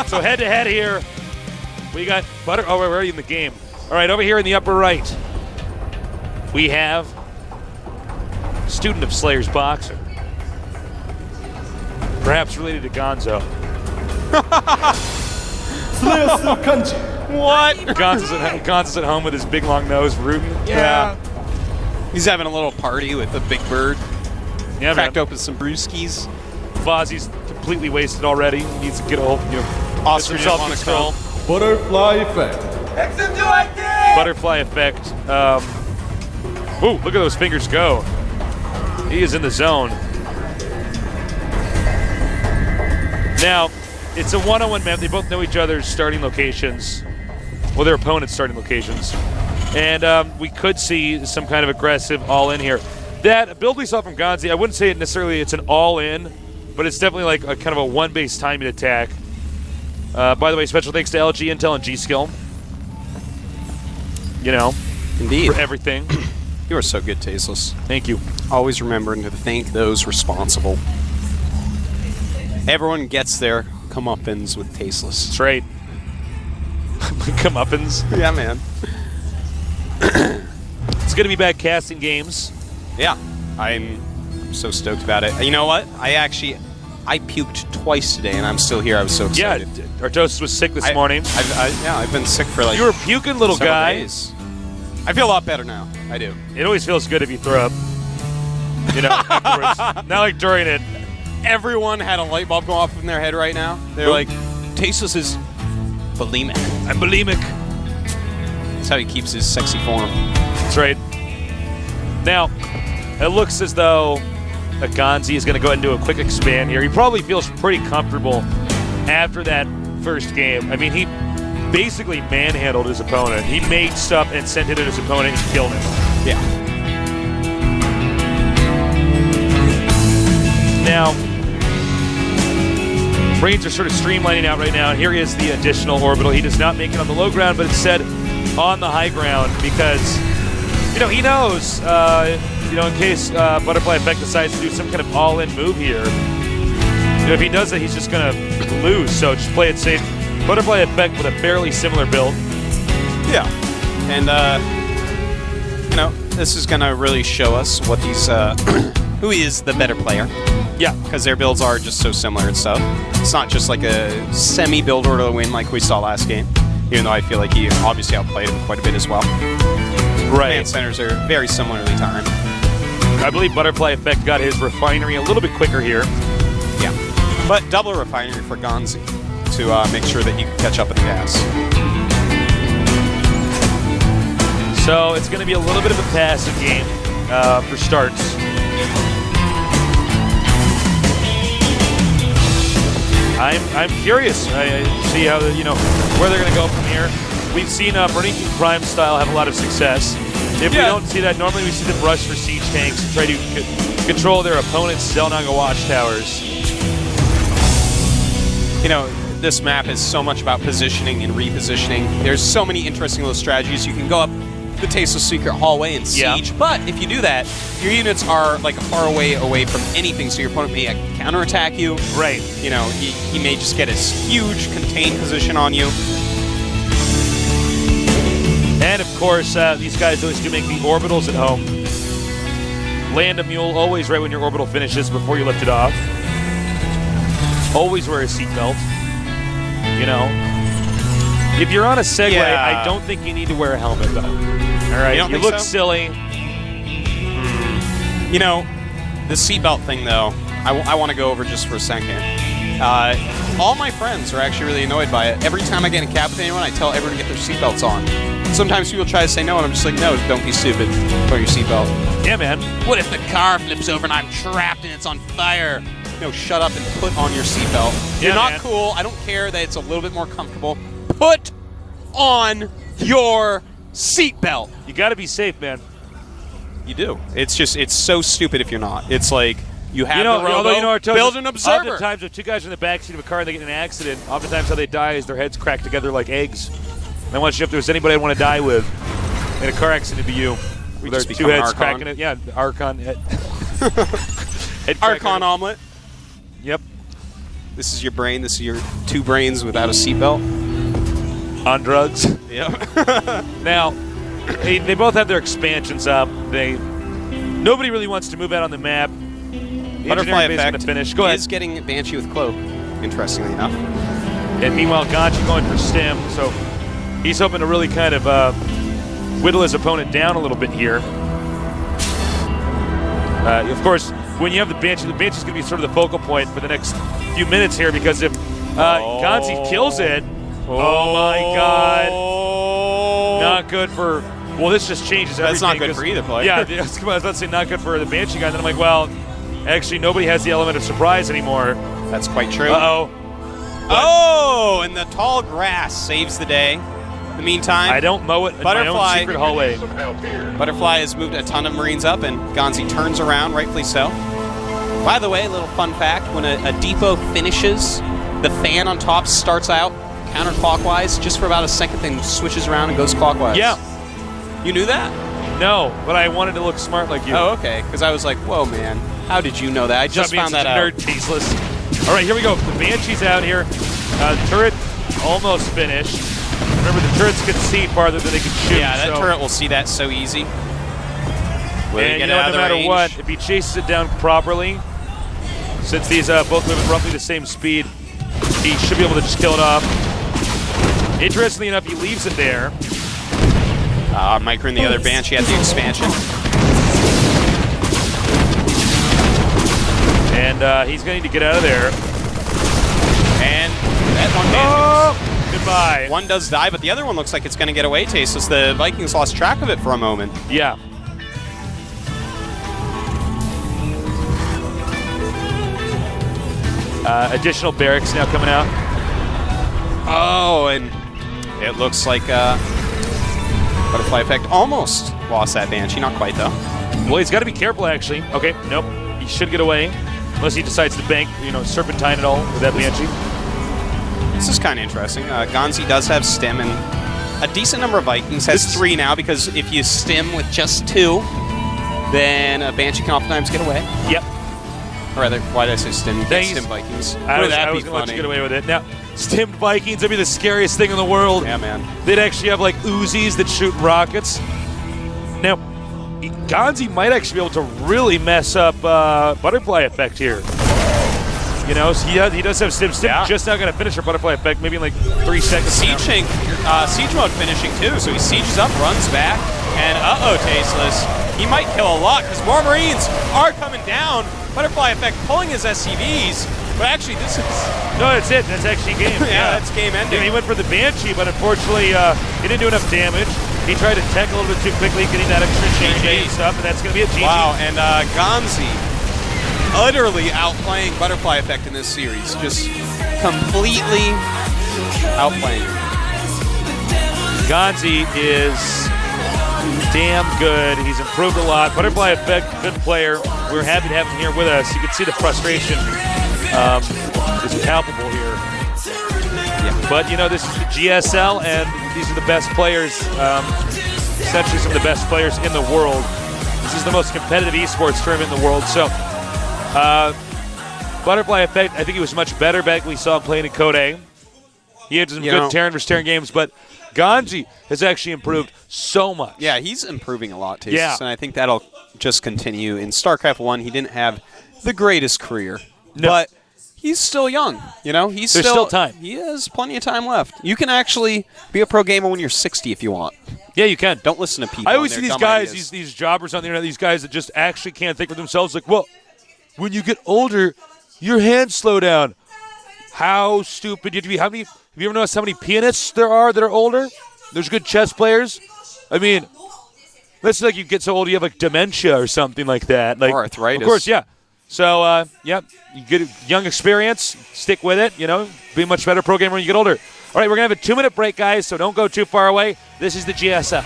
So head-to-head here, we got Butter. Oh, we're already in the game. All right, over here in the upper right, we have student of Slayer's Boxer. Perhaps related to Gonzo. What? Gonzo's at home with his big long nose rooting. Yeah. He's having a little party with a big bird. Yeah, Cracked man. open some brewskis. Fozzie's completely wasted already. He needs to get a hold, Oscar get didn't yourself wanna control. Butterfly Effect. Butterfly Effect. Ooh, look at those fingers go. He is in the zone. Now, it's a one-on-one map. They both know each other's starting locations. Well, their opponent's starting locations. And we could see some kind of aggressive all-in here. That build we saw from GanZi, I wouldn't say it necessarily it's an all-in, but it's definitely like a kind of a one-base timing attack. By the way, special thanks to LG, Intel, and G-Skill. You know, Indeed. for everything. You are so good, Tasteless. Thank you. Always remembering to thank those responsible. Everyone gets their comeuppance with Tasteless. That's right. Comeuppance. Yeah, man. It's going to be back casting games. Yeah, I'm so stoked about it. You know what? I puked twice today, and I'm still here. I was so excited. Yeah, Artosis was sick this morning. I've been sick for like You were puking, little several guy. days. I feel a lot better now. I do. It always feels good if you throw up. You know, afterwards. Not like during it. Everyone had a light bulb go off in their head right now. They're like, Tasteless is bulimic. I'm bulimic. That's how he keeps his sexy form. That's right. Now, it looks as though GanZi is going to go ahead and do a quick expand here. He probably feels pretty comfortable after that first game. I mean, he basically manhandled his opponent. He made stuff and sent it at his opponent and killed him. Yeah. Now, brains are sort of streamlining out right now. Here is the additional orbital. He does not make it on the low ground, but instead on the high ground because, he knows, in case Butterfly Effect decides to do some kind of all-in move here, if he does that, he's just going to lose. So just play it safe. Butterfly Effect with a fairly similar build. Yeah. And, this is going to really show us what these, who is the better player. Yeah. Because their builds are just so similar and stuff. It's not just like a semi-build order to win like we saw last game, even though I feel like he obviously outplayed him quite a bit as well. Right. Command centers are very similarly timed. I believe Butterfly Effect got his refinery a little bit quicker here. Yeah. But double refinery for GanZi to make sure that he can catch up with the gas. So it's going to be a little bit of a passive game for starts. I'm curious. I see how where they're going to go from here. We've seen Burning King Prime style have a lot of success. If we don't see that, normally we see them rush for siege tanks and try to control their opponent's Zelnaga watchtowers. This map is so much about positioning and repositioning. There's so many interesting little strategies. You can go up the Tasteless Secret Hallway and siege, but if you do that, your units are like a far away from anything, so your opponent may counterattack you. Right. He may just get a huge contained position on you. And of course, these guys always do make the orbitals at home. Land a mule always right when your orbital finishes before you lift it off. Always wear a seatbelt. If you're on a Segway, I don't think you need to wear a helmet, though. All right, you look silly. The seatbelt thing, though, I want to go over just for a second. All my friends are actually really annoyed by it. Every time I get in a cab with anyone, I tell everyone to get their seatbelts on. Sometimes people try to say no, and I'm just like, no, don't be stupid. Put your seatbelt. Yeah, man. What if the car flips over and I'm trapped and it's on fire? Shut up and put on your seatbelt. You're not cool. I don't care that it's a little bit more comfortable. Put on your seatbelt. You got to be safe, man. You do. It's so stupid if you're not. It's like you have the although build an observer. Oftentimes, if two guys are in the backseat of a car and they get in an accident, oftentimes how they die is their heads crack together like eggs. And I want you, if there's anybody I want to die with in a car accident, it'd be you. With our two heads cracking it. Yeah, Archon head. Archon omelet. Yep. This is your brain. This is your two brains without a seatbelt. On drugs. Yep. Now, they both have their expansions up. Nobody really wants to move out on the map. Butterfly Effect finish. Go ahead. is getting Banshee with Cloak, interestingly enough. And meanwhile, GanZi going for Stim, so he's hoping to really kind of whittle his opponent down a little bit here. Of course, when you have the Banshee's going to be sort of the focal point for the next few minutes here, because if GanZi kills it, oh my God, not good for. Well, this just changes everything. That's not good for either player. Yeah, I was about to say not good for the Banshee guy. And then I'm like, well, actually, nobody has the element of surprise anymore. That's quite true. Uh-oh. Oh, and the tall grass saves the day. In the meantime, I don't mow it in my own secret hallway. Butterfly has moved a ton of Marines up, and GanZi turns around, rightfully so. By the way, a little fun fact, when a depot finishes, the fan on top starts out counterclockwise just for about a second, then switches around and goes clockwise. Yeah. You knew that? No, but I wanted to look smart like you. Oh, okay, because I was like, whoa, man, how did you know that? I just found that out. Nerd tasteless. All right, here we go. The Banshee's out here. Turret almost finished. Remember, the turrets can see farther than they can shoot. Yeah, that turret will see that so easy. And you know, no matter what, if he chases it down properly, since these both move at roughly the same speed, he should be able to just kill it off. Interestingly enough, he leaves it there. Micro and the other Banshee at the expansion. And he's going to need to get out of there. And that one goodbye. One does die, but the other one looks like it's going to get away, Tasteless. The Vikings lost track of it for a moment. Yeah. Additional barracks now coming out. Oh, and it looks like Butterfly Effect almost lost that Banshee. Not quite, though. Well, he's got to be careful, actually. Okay, nope. He should get away. Unless he decides to bank, serpentine it all with that Banshee. This is kind of interesting. GanZi does have Stim, and a decent number of Vikings has 3 now, because if you Stim with just 2, then a Banshee can oftentimes get away. Yep. Or rather, why did I say Stim? Stim Vikings. I was going to let you get away with it. Now, Stimmed Vikings, that'd be the scariest thing in the world. Yeah, man. They'd actually have, like, Uzis that shoot rockets. Now, GanZi might actually be able to really mess up Butterfly Effect here. So he does have Stim. Stim just not going to finish her Butterfly Effect, maybe in like 3 seconds. Siege mode finishing too, so he sieges up, runs back, and Tasteless. He might kill a lot, because more Marines are coming down. Butterfly Effect pulling his SCVs, but actually this is... No, that's it. That's actually game. Yeah, that's game ending. He went for the Banshee, but unfortunately he didn't do enough damage. He tried to tech a little bit too quickly, getting that extra chain and stuff, and that's going to be a GG. Wow, and GanZi utterly outplaying Butterfly Effect in this series. Just completely outplaying. GanZi is damn good. He's improved a lot. Butterfly Effect, good player. We're happy to have him here with us. You can see the frustration is palpable here. Yeah. But, this is the GSL, and these are the best players, essentially some of the best players in the world. This is the most competitive esports tournament in the world. So, Butterfly Effect, I think he was much better back when we saw him playing in Code A. He had some good Terran vs. Terran games, but GanZi has actually improved so much. Yeah, he's improving a lot, Tasteless, and I think that'll just continue. In StarCraft 1, he didn't have the greatest career, but he's still young. There's still time. He has plenty of time left. You can actually be a pro gamer when you're 60 if you want. Yeah, you can. Don't listen to people. I always see these guys, these jobbers on the internet, these guys that just actually can't think for themselves. Like, well, when you get older, your hands slow down. How stupid you have to be. Have you ever noticed how many pianists there are that are older? There's good chess players. I mean, let's like you get so old you have like dementia or something like that. Like, or arthritis. Of course, yeah. So, you get young experience, stick with it, be a much better pro gamer when you get older. All right, we're going to have a 2-minute break, guys, so don't go too far away. This is the GSL.